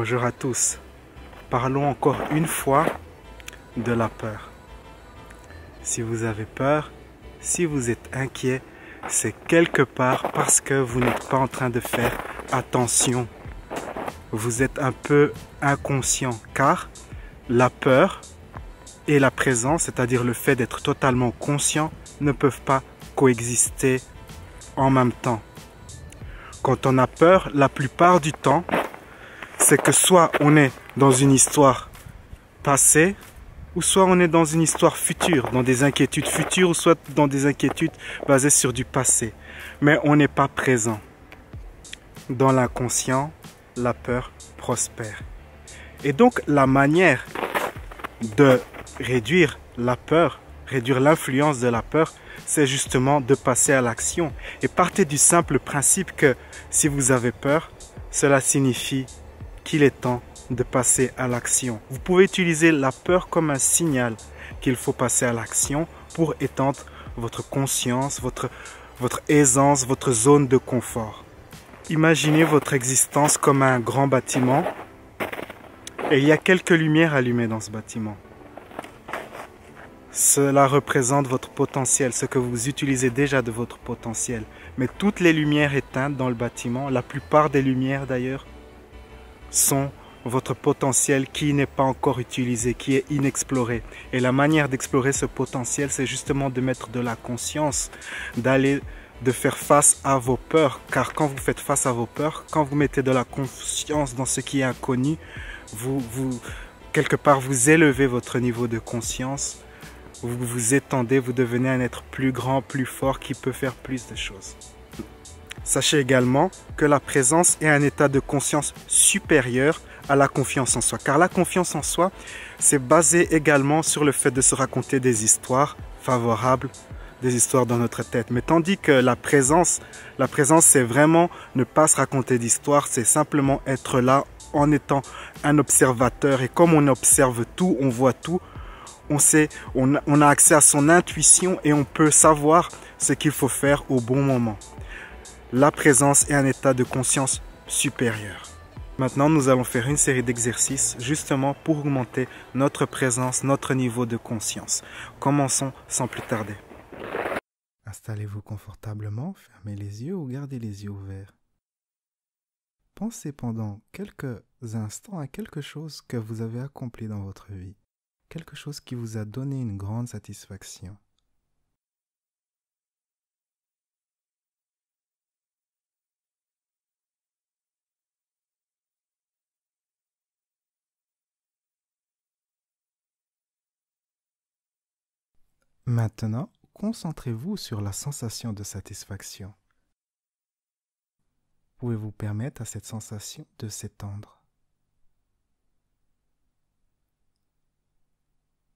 Bonjour à tous. Parlons encore une fois de la peur. Si vous avez peur, si vous êtes inquiet, c'est quelque part parce que vous n'êtes pas en train de faire attention. Vous êtes un peu inconscient car la peur et la présence, c'est-à-dire le fait d'être totalement conscient, ne peuvent pas coexister en même temps. Quand on a peur, la plupart du temps, c'est que soit on est dans une histoire passée, ou soit on est dans une histoire future, dans des inquiétudes futures, ou soit dans des inquiétudes basées sur du passé. Mais on n'est pas présent. Dans l'inconscient, la peur prospère. Et donc la manière de réduire la peur, réduire l'influence de la peur, c'est justement de passer à l'action. Et partez du simple principe que si vous avez peur, cela signifie qu'il est temps de passer à l'action. Vous pouvez utiliser la peur comme un signal qu'il faut passer à l'action pour étendre votre conscience, votre aisance, votre zone de confort. Imaginez votre existence comme un grand bâtiment et il y a quelques lumières allumées dans ce bâtiment. Cela représente votre potentiel, ce que vous utilisez déjà de votre potentiel. Mais toutes les lumières éteintes dans le bâtiment, la plupart des lumières d'ailleurs, sont votre potentiel qui n'est pas encore utilisé, qui est inexploré. Et la manière d'explorer ce potentiel, c'est justement de mettre de la conscience, de faire face à vos peurs. Car quand vous faites face à vos peurs, quand vous mettez de la conscience dans ce qui est inconnu, quelque part, vous élevez votre niveau de conscience, vous vous étendez, vous devenez un être plus grand, plus fort, qui peut faire plus de choses. Sachez également que la présence est un état de conscience supérieur à la confiance en soi. Car la confiance en soi, c'est basé également sur le fait de se raconter des histoires favorables, des histoires dans notre tête. Mais tandis que la présence, c'est vraiment ne pas se raconter d'histoires, c'est simplement être là en étant un observateur. Et comme on observe tout, on voit tout, on a accès à son intuition et on peut savoir ce qu'il faut faire au bon moment. La présence est un état de conscience supérieur. Maintenant, nous allons faire une série d'exercices justement pour augmenter notre présence, notre niveau de conscience. Commençons sans plus tarder. Installez-vous confortablement, fermez les yeux ou gardez les yeux ouverts. Pensez pendant quelques instants à quelque chose que vous avez accompli dans votre vie. Quelque chose qui vous a donné une grande satisfaction. Maintenant, concentrez-vous sur la sensation de satisfaction. Pouvez-vous permettre à cette sensation de s'étendre?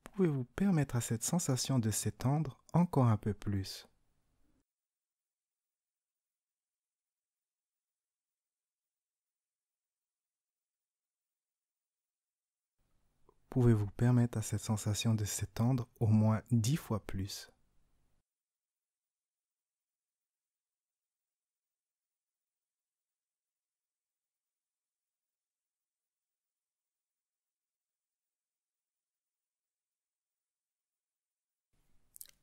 Pouvez-vous permettre à cette sensation de s'étendre encore un peu plus? Pouvez-vous permettre à cette sensation de s'étendre au moins 10 fois plus?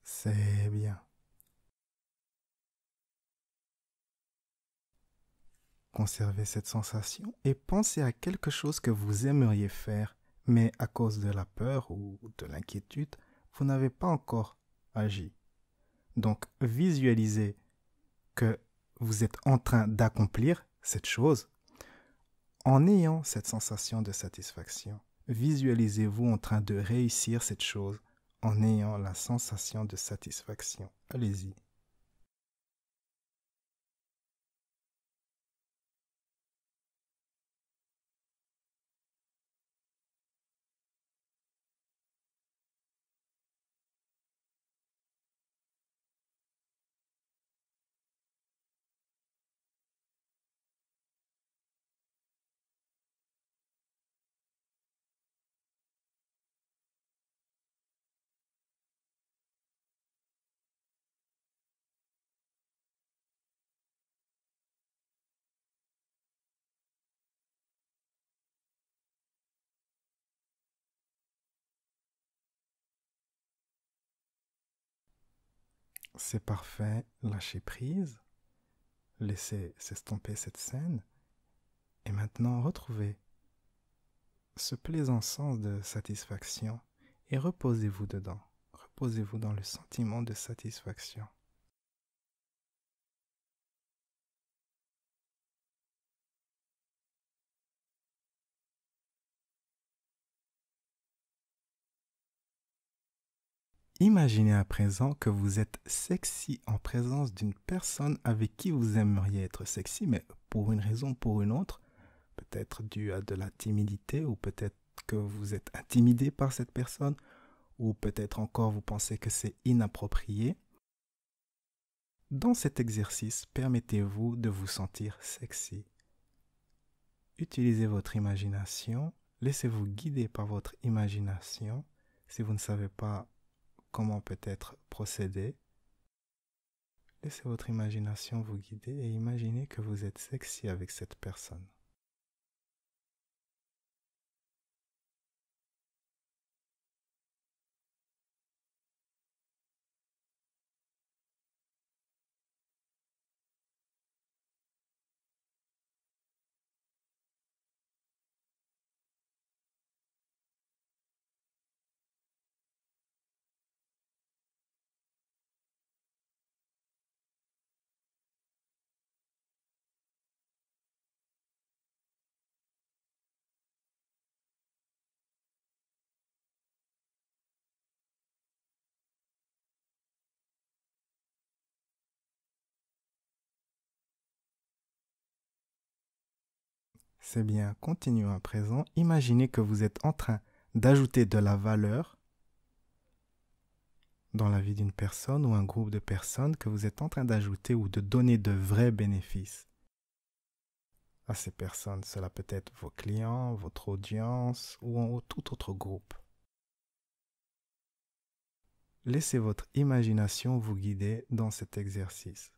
C'est bien. Conservez cette sensation et pensez à quelque chose que vous aimeriez faire, mais à cause de la peur ou de l'inquiétude, vous n'avez pas encore agi. Donc, visualisez que vous êtes en train d'accomplir cette chose en ayant cette sensation de satisfaction. Visualisez-vous en train de réussir cette chose en ayant la sensation de satisfaction. Allez-y. C'est parfait, lâchez prise, laissez s'estomper cette scène et maintenant retrouvez ce plaisant sens de satisfaction et reposez-vous dedans. Reposez-vous dans le sentiment de satisfaction. Imaginez à présent que vous êtes sexy en présence d'une personne avec qui vous aimeriez être sexy, mais pour une raison ou pour une autre, peut-être dû à de la timidité, ou peut-être que vous êtes intimidé par cette personne, ou peut-être encore vous pensez que c'est inapproprié. Dans cet exercice, permettez-vous de vous sentir sexy. Utilisez votre imagination, laissez-vous guider par votre imagination. Si vous ne savez pas comment peut-être procéder, laissez votre imagination vous guider et imaginez que vous êtes sexy avec cette personne. C'est bien, continuons à présent. Imaginez que vous êtes en train d'ajouter de la valeur dans la vie d'une personne ou un groupe de personnes, que vous êtes en train d'ajouter ou de donner de vrais bénéfices à ces personnes. Cela peut être vos clients, votre audience ou tout autre groupe. Laissez votre imagination vous guider dans cet exercice.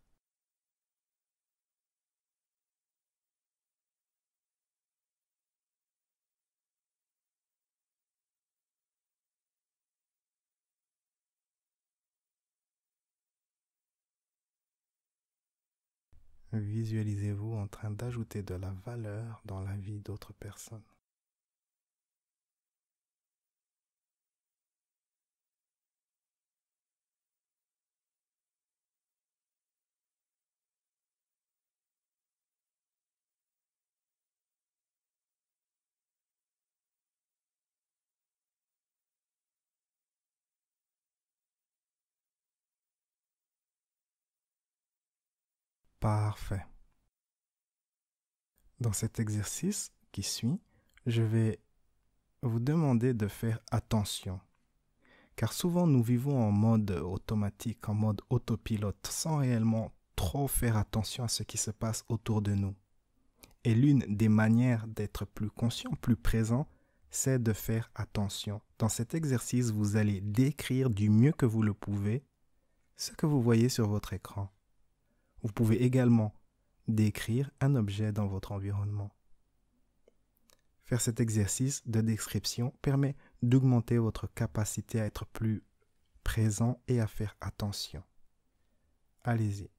Visualisez-vous en train d'ajouter de la valeur dans la vie d'autres personnes. Parfait. Dans cet exercice qui suit, je vais vous demander de faire attention. Car souvent nous vivons en mode automatique, en mode autopilote, sans réellement trop faire attention à ce qui se passe autour de nous. Et l'une des manières d'être plus conscient, plus présent, c'est de faire attention. Dans cet exercice, vous allez décrire du mieux que vous le pouvez ce que vous voyez sur votre écran. Vous pouvez également décrire un objet dans votre environnement. Faire cet exercice de description permet d'augmenter votre capacité à être plus présent et à faire attention. Allez-y.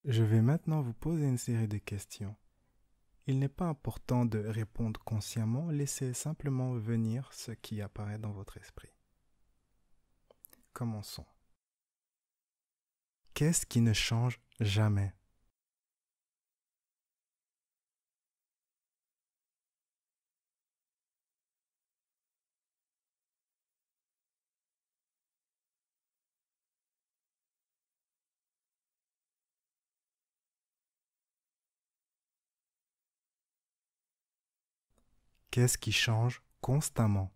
Je vais maintenant vous poser une série de questions. Il n'est pas important de répondre consciemment, laissez simplement venir ce qui apparaît dans votre esprit. Commençons. Qu'est-ce qui ne change jamais? Qu'est-ce qui change constamment?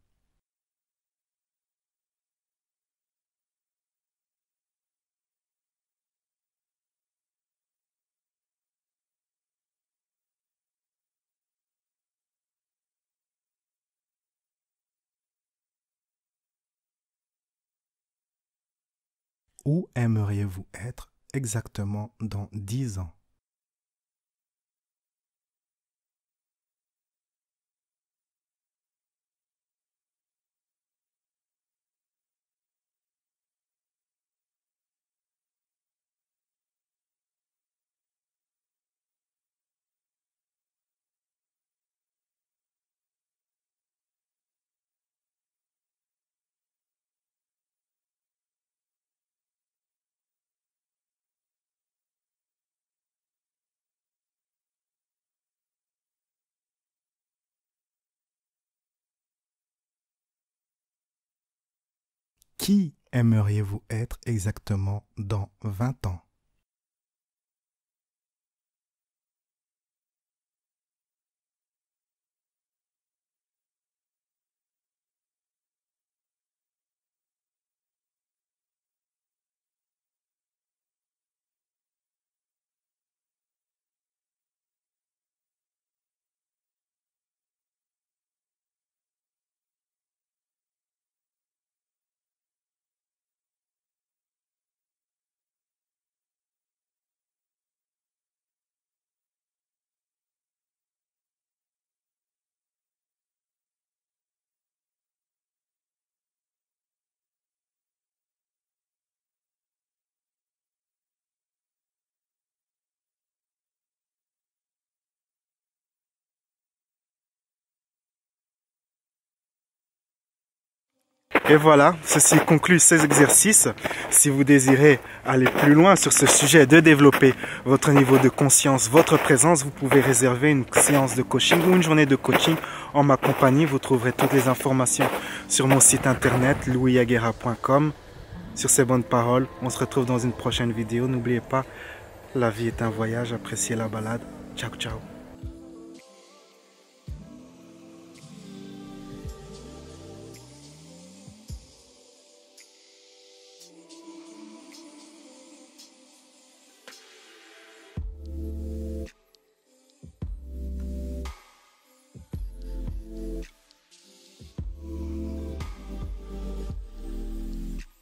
Où aimeriez-vous être exactement dans 10 ans? Qui aimeriez-vous être exactement dans 20 ans? Et voilà, ceci conclut ces exercices. Si vous désirez aller plus loin sur ce sujet, de développer votre niveau de conscience, votre présence, vous pouvez réserver une séance de coaching ou une journée de coaching en ma compagnie. Vous trouverez toutes les informations sur mon site internet louisyaguera.com. Sur ces bonnes paroles, on se retrouve dans une prochaine vidéo. N'oubliez pas, la vie est un voyage, appréciez la balade. Ciao, ciao.